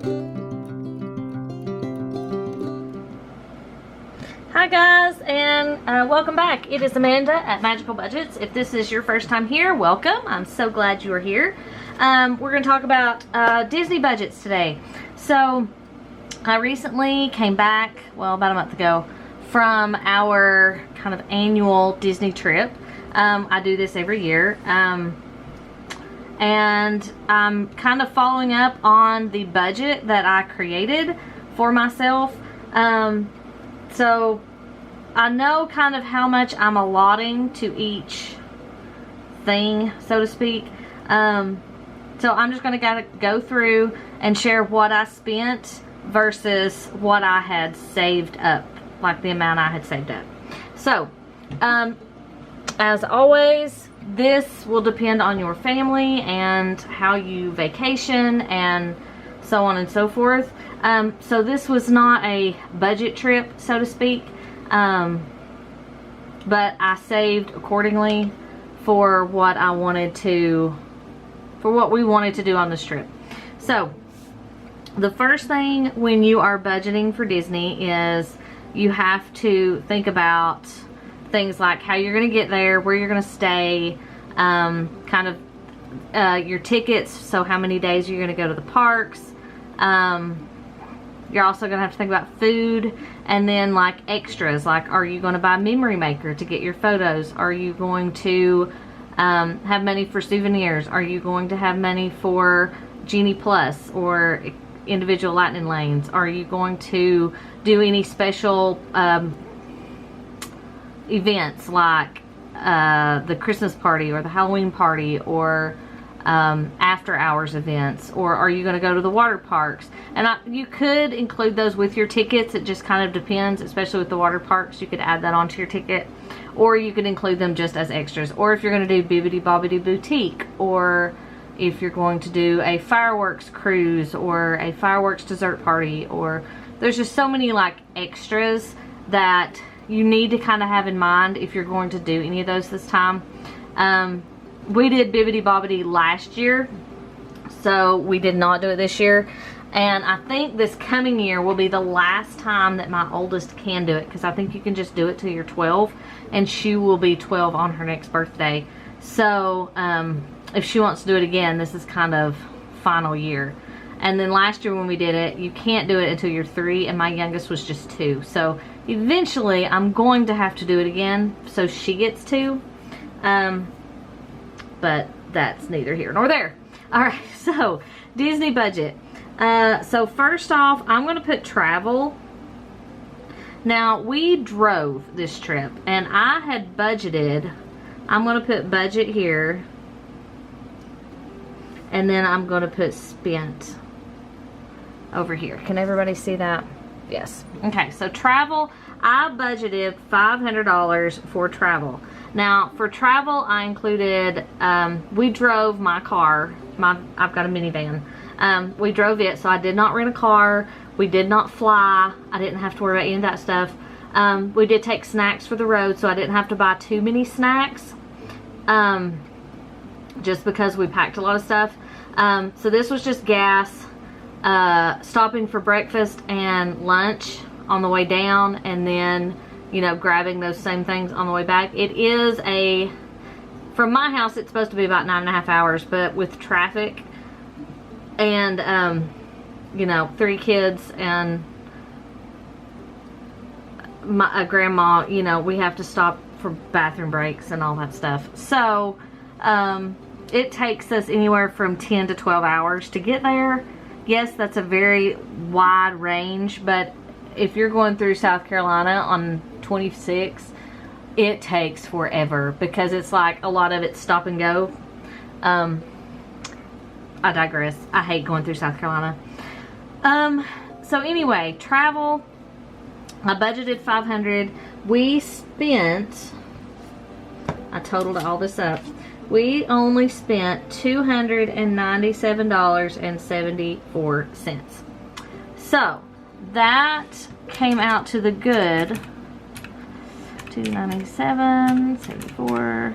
Hi guys, and welcome back. It is Amanda at Magical Budgets. If this is your first time here, welcome. I'm so glad you are here. We're going to talk about Disney budgets today. So I recently came back, well, about a month ago, from our kind of annual Disney trip. I do this every year. And I'm kind of following up on the budget that I created for myself. So I know kind of how much I'm allotting to each thing, so to speak. So I'm just going to go through and share what I spent versus what I had saved up, like the amount I had saved up. So, as always, this will depend on your family and how you vacation and so on and so forth. So this was not a budget trip, so to speak, but I saved accordingly for what I wanted to, for what we wanted to do on this trip. So the first thing when you are budgeting for Disney is you have to think about things like how you're going to get there, where you're going to stay, kind of your tickets, so how many days you're going to go to the parks. You're also going to have to think about food, and then like extras, like are you going to buy a memory maker to get your photos? Are you going to have money for souvenirs? Are you going to have money for Genie Plus or individual lightning lanes? Are you going to do any special events like the Christmas party or the Halloween party or after hours events? Or are you going to go to the water parks? And you could include those with your tickets. It just kind of depends, especially with the water parks. You could add that onto your ticket, or you could include them just as extras. Or if you're going to do Bibbidi Bobbidi Boutique, or if you're going to do a fireworks cruise or a fireworks dessert party, or there's just so many like extras that you need to kind of have in mind if you're going to do any of those this time. We did Bibbidi Bobbidi last year, so we did not do it this year. And I think this coming year will be the last time that my oldest can do it, because I think you can just do it till you're 12, and she will be 12 on her next birthday. So if she wants to do it again, this is kind of final year. And then last year when we did it, you can't do it until you're 3, and my youngest was just 2. So eventually I'm going to have to do it again, so she gets 2. But that's neither here nor there. Alright, so Disney budget. So first off, I'm going to put travel. Now, we drove this trip, and I had budgeted, I'm going to put budget here, and then I'm going to put spent over here. Can everybody see that? Yes. Okay, so travel, I budgeted $500 for travel. Now, for travel, I included, we drove my car, I've got a minivan. We drove it, so I did not rent a car. We did not fly. I didn't have to worry about any of that stuff. We did take snacks for the road, so I didn't have to buy too many snacks, just because we packed a lot of stuff. So this was just gas, stopping for breakfast and lunch on the way down, and then, you know, grabbing those same things on the way back. It is from my house, it's supposed to be about 9.5 hours, but with traffic and, you know, 3 kids and a grandma, you know, we have to stop for bathroom breaks and all that stuff. So, it takes us anywhere from 10 to 12 hours to get there. Yes, that's a very wide range, but if you're going through South Carolina on 26, it takes forever because it's like a lot of it's stop and go. I digress. I hate going through South Carolina. So anyway, travel, I budgeted $500. We spent, I totaled all this up, we only spent $297.74. So that came out to the good $297.74.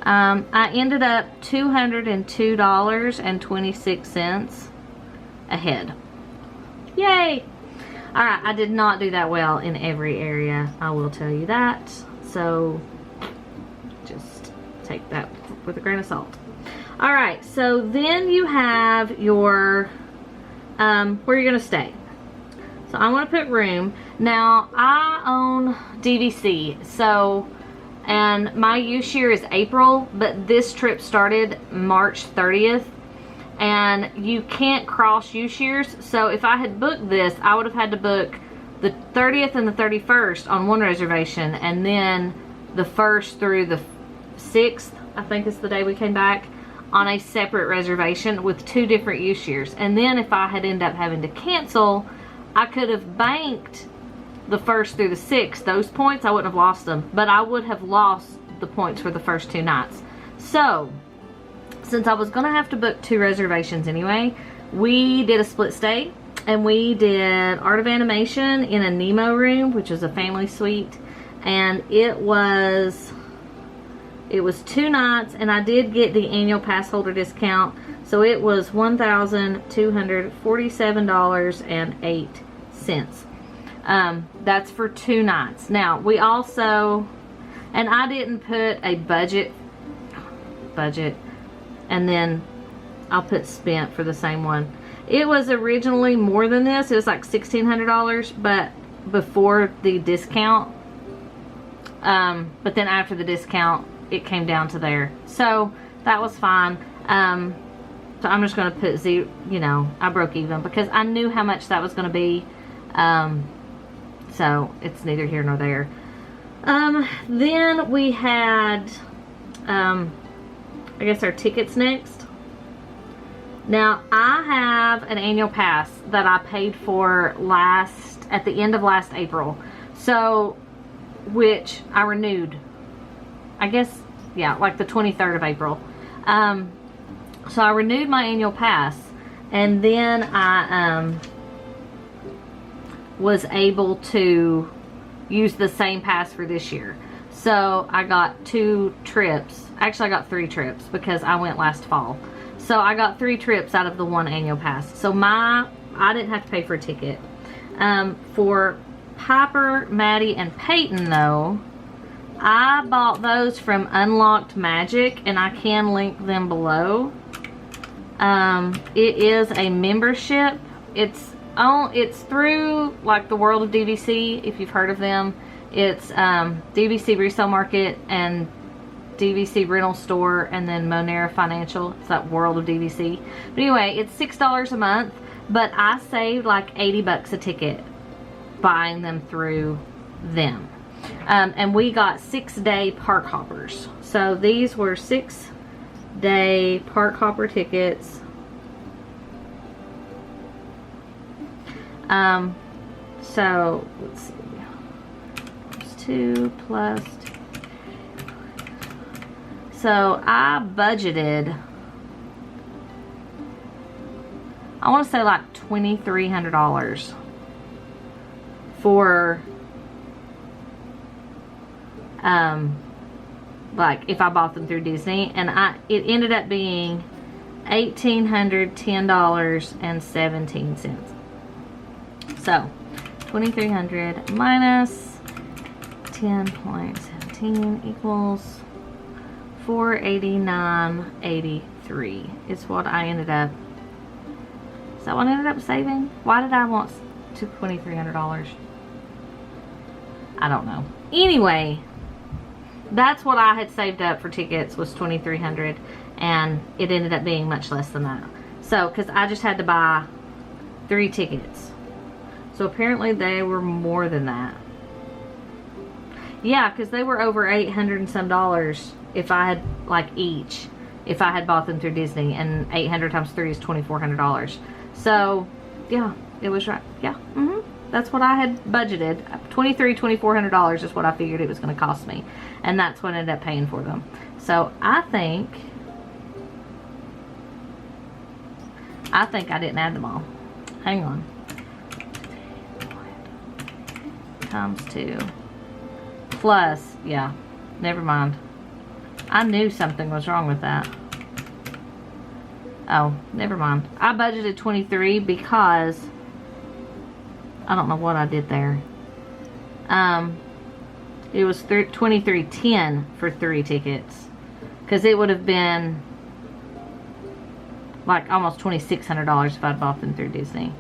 I ended up $202.26 ahead. Yay! Alright, I did not do that well in every area. I will tell you that. So, just take that with a grain of salt. Alright, so then you have your, where you're going to stay. So I want to put room. Now, I own DVC, so, and my use year is April, but this trip started March 30th, and you can't cross use years. So if I had booked this, I would have had to book the 30th and the 31st on one reservation, and then the 1st through the 6th, I think is the day we came back, on a separate reservation with 2 different use years. And then if I had ended up having to cancel, I could have banked the 1st through the 6th. Those points, I wouldn't have lost them, but I would have lost the points for the first 2 nights. So, since I was going to have to book 2 reservations anyway, we did a split stay, and we did Art of Animation in a Nemo room, which is a family suite, and it was 2 nights, and I did get the annual pass holder discount, so it was $1,247.08. That's for 2 nights. Now, we also, and I didn't put a budget, and then I'll put spent for the same one. It was originally more than this. It was like $1,600, but before the discount, but then after the discount, it came down to there. So that was fine. So I'm just going to put zero, you know, I broke even because I knew how much that was going to be. So it's neither here nor there. Then we had, I guess our tickets next. Now I have an annual pass that I paid for at the end of last April. So, which I renewed, I guess, yeah, like the 23rd of April. So I renewed my annual pass, and then I was able to use the same pass for this year. So I got 2 trips. Actually, I got 3 trips because I went last fall. So I got 3 trips out of the 1 annual pass. So I didn't have to pay for a ticket. For Piper, Maddie, and Peyton, though, I bought those from Unlocked Magic, and I can link them below. It is a membership. It's through like the World of DVC, if you've heard of them. It's DVC Resale Market and DVC Rental Store, and then Monera Financial. It's that World of DVC. But anyway, it's $6 a month, but I saved like 80 bucks a ticket buying them through them. And we got 6-day park hoppers. So these were 6-day park hopper tickets. So let's see. There's 2 plus 2. So I budgeted, I want to say like $2,300 for like if I bought them through Disney, and it ended up being $1,810.17. So $2,300 minus 10.17 equals $489.83 is what I ended up. Is that what I ended up saving? Why did I want $2,300? I don't know. Anyway, that's what I had saved up for tickets, was $2,300, and it ended up being much less than that. So, because I just had to buy 3 tickets. So apparently they were more than that. Yeah, because they were over $800 and some dollars if I had, like, each. If I had bought them through Disney, and 800 times 3 is $2,400. So, yeah, it was right. Yeah, that's what I had budgeted. $2,400 is what I figured it was going to cost me. And that's what I ended up paying for them. So, I think I didn't add them all. Hang on. Times 2. Plus, yeah, never mind. I knew something was wrong with that. Oh, never mind. I budgeted 23 because I don't know what I did there. It was $23.10 for 3 tickets, because it would have been like almost $2,600 if I'd bought them through Disney.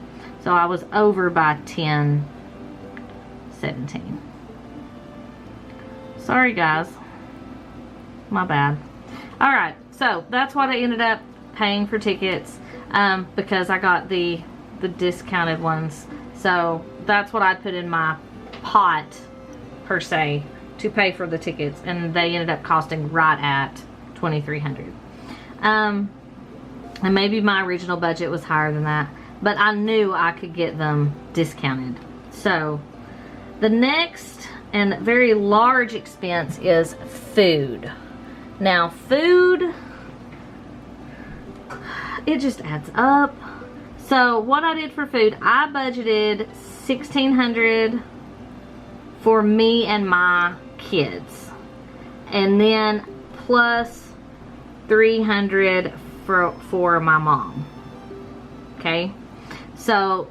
So I was over by $10.17. Sorry guys, my bad. All right, so that's what I ended up paying for tickets, because I got the discounted ones. So that's what I put in my pot per se to pay for the tickets, and they ended up costing right at $2,300. And maybe my original budget was higher than that, but I knew I could get them discounted. So the next and very large expense is food. Now food, it just adds up. So what I did for food, I budgeted $1,600 for me and my kids, and then plus $300 for my mom. Okay, so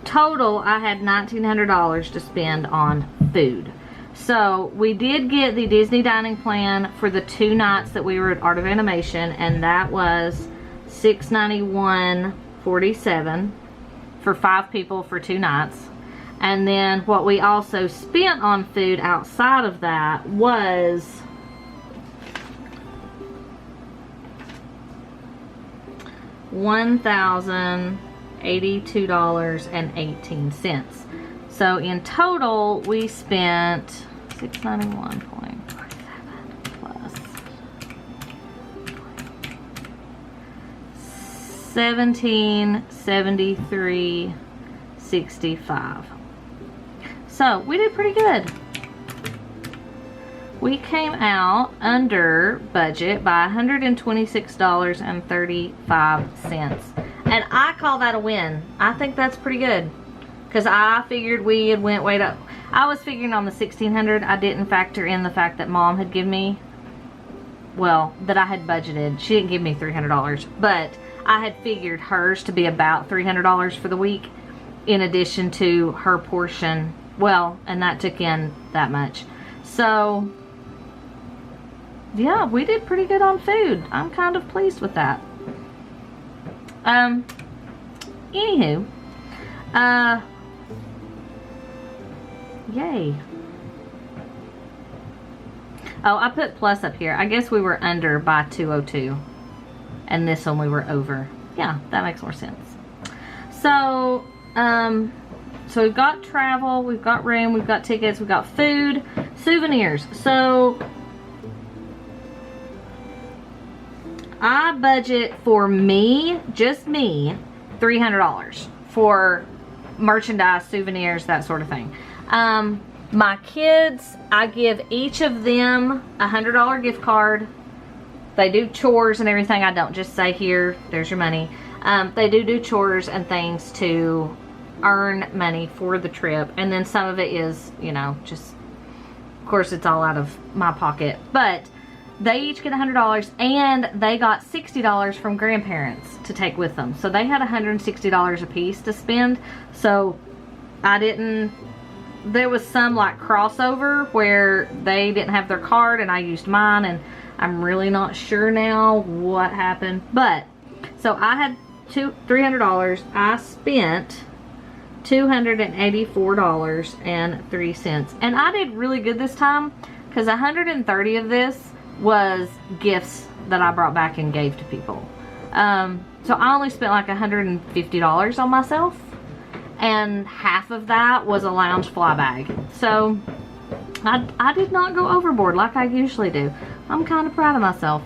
total I had $1,900 to spend on food. So we did get the Disney dining plan for the 2 nights that we were at Art of Animation, and that was $691.47 for 5 people for 2 nights. And then what we also spent on food outside of that was $1,082.18. So in total we spent $691.47 plus $1,773.65. So we did pretty good. We came out under budget by $126.35. And I call that a win. I think that's pretty good, because I figured we had went way up. I was figuring on the $1,600. I didn't factor in the fact that Mom had given me, well, that I had budgeted. She didn't give me $300, but I had figured hers to be about $300 for the week, in addition to her portion. Well, and that took in that much. So yeah, we did pretty good on food. I'm kind of pleased with that. Anywho, yay. Oh, I put plus up here. I guess we were under by 202, and this one we were over. Yeah, that makes more sense. So so we've got travel, we've got room, we've got tickets, we've got food, souvenirs. So I budget for me, just me, $300 for merchandise, souvenirs, that sort of thing. My kids, I give each of them a $100 gift card. They do chores and everything. I don't just say, here, there's your money. They do chores and things to earn money for the trip, and then some of it is, you know, just, of course it's all out of my pocket, but they each get $100, and they got $60 from grandparents to take with them, so they had $160 a piece to spend. So I didn't, there was some like crossover where they didn't have their card and I used mine, and I'm really not sure now what happened, but so I had $300. I spent $284.03, and I did really good this time, because 130 of this was gifts that I brought back and gave to people. So I only spent like $150 on myself, and half of that was a lounge fly bag. So I did not go overboard like I usually do. I'm kind of proud of myself.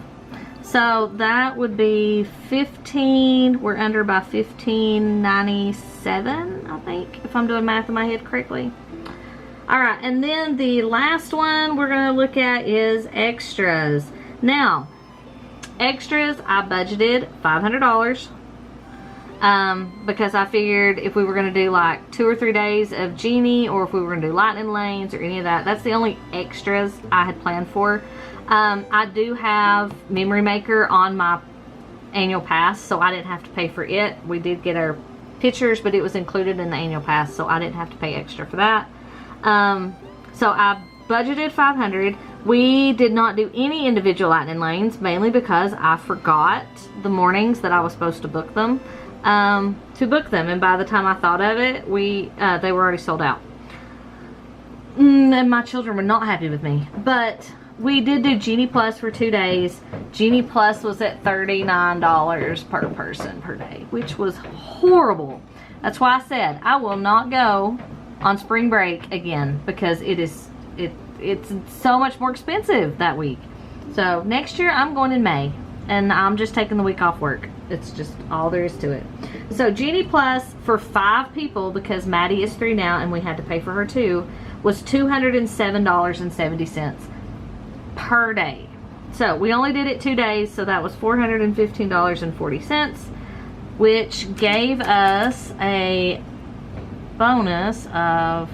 So that would be 15, we're under by $15.97, I think, if I'm doing math in my head correctly. Alright, and then the last one we're going to look at is extras. Now, extras, I budgeted $500 because I figured if we were going to do like 2 or 3 days of Genie, or if we were going to do lightning lanes or any of that, that's the only extras I had planned for. I do have Memory Maker on my annual pass, so I didn't have to pay for it. We did get our pictures, but it was included in the annual pass, so I didn't have to pay extra for that. So I budgeted $500. We did not do any individual lightning lanes, mainly because I forgot the mornings that I was supposed to book them, and by the time I thought of it, they were already sold out. And my children were not happy with me. But we did do Genie Plus for 2 days. Genie Plus was at $39 per person per day, which was horrible. That's why I said I will not go on spring break again, because it's so much more expensive that week. So next year I'm going in May, and I'm just taking the week off work. It's just all there is to it. So Genie Plus for 5 people, because Maddie is 3 now and we had to pay for her too, was $207.70 per day. So we only did it 2 days, so that was $415.40, which gave us a bonus of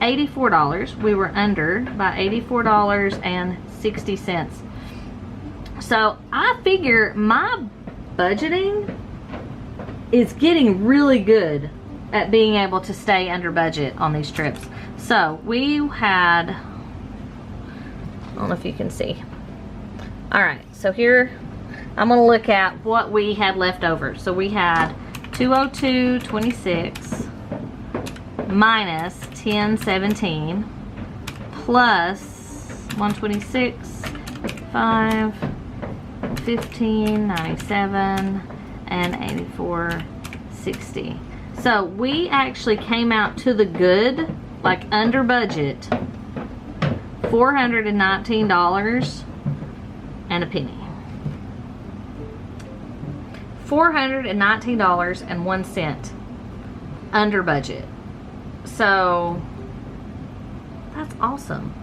$84. We were under by $84.60. So I figure my budgeting is getting really good at being able to stay under budget on these trips. So we had, I don't know if you can see. All right, so here I'm gonna look at what we had left over. So we had 202.26 minus 10.17 plus 126, 5, 15.97, and 84.60. So we actually came out to the good, like under budget, $419 and a penny. $419.01 under budget. So that's awesome.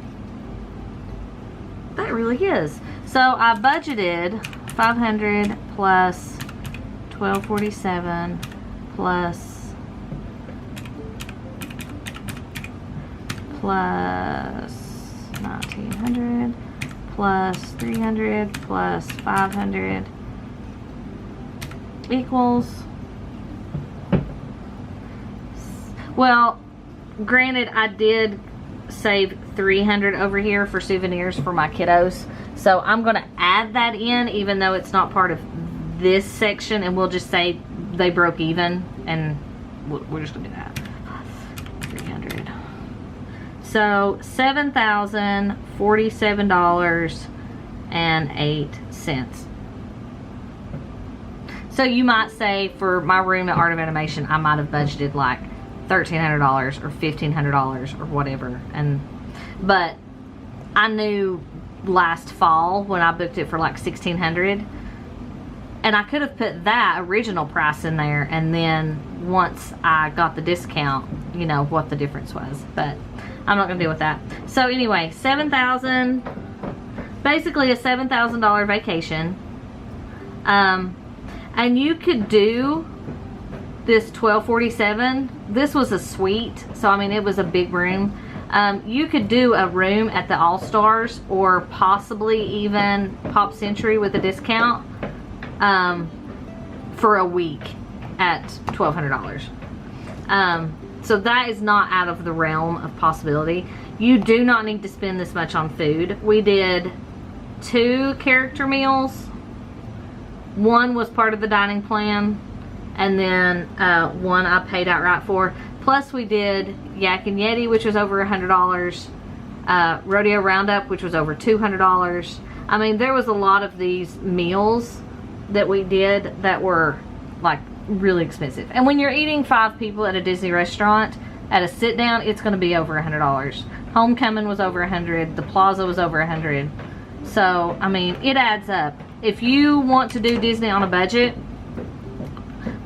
That really is. So I budgeted 500 plus 1247 plus 1900 plus 300 plus 500 equals, well, granted, I did save 300 over here for souvenirs for my kiddos, so I'm going to add that in, even though it's not part of this section, and we'll just say they broke even, and we're just going to do that. 300. So $7,047.08. So you might say, for my room at Art of Animation, I might have budgeted like $1,300 or $1,500 or whatever, but I knew last fall when I booked it for like $1,600, and I could have put that original price in there, and then once I got the discount, you know what the difference was, but I'm not gonna deal with that. So anyway, $7,000, basically a $7,000 vacation, and you could do this 1247. This was a suite, so I mean it was a big room. You could do a room at the All Stars, or possibly even Pop Century with a discount, for a week at $1,200. So that is not out of the realm of possibility. You do not need to spend this much on food. We did 2 character meals. One was part of the dining plan, and then one I paid outright for. Plus we did Yak and Yeti, which was over $100. Rodeo Roundup, which was over $200. I mean, there was a lot of these meals that we did that were like really expensive. And when you're eating 5 people at a Disney restaurant at a sit down, it's going to be over $100. Homecoming was over $100. The Plaza was over $100. So I mean, it adds up. If you want to do Disney on a budget,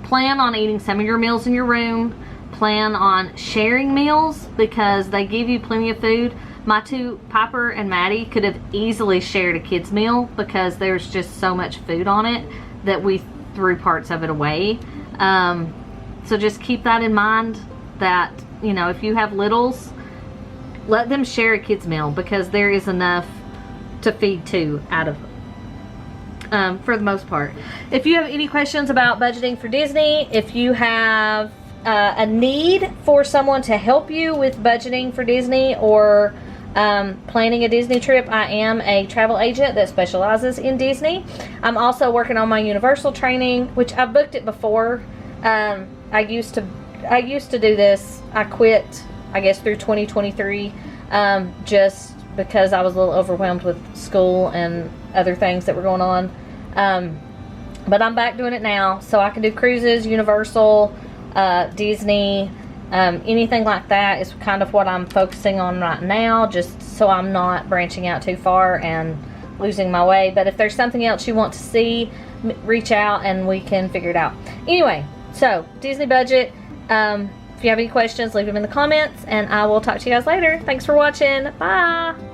plan on eating some of your meals in your room. Plan on sharing meals, because they give you plenty of food. My 2, Piper and Maddie, could have easily shared a kid's meal because there's just so much food on it that we threw parts of it away. So just keep that in mind, that, you know, if you have littles, let them share a kid's meal, because there is enough to feed 2 out of them. for the most part. If you have any questions about budgeting for Disney, if you have a need for someone to help you with budgeting for Disney or planning a Disney trip, I am a travel agent that specializes in Disney. I'm also working on my Universal training, which I've booked it before. I used to do this. I quit, I guess, through 2023, just because I was a little overwhelmed with school and other things that were going on. But I'm back doing it now, so I can do cruises, Universal, Disney, anything like that is kind of what I'm focusing on right now, just so I'm not branching out too far and losing my way. But if there's something else you want to see, reach out and we can figure it out. Anyway, so Disney budget. If you have any questions, leave them in the comments, and I will talk to you guys later. Thanks for watching. Bye.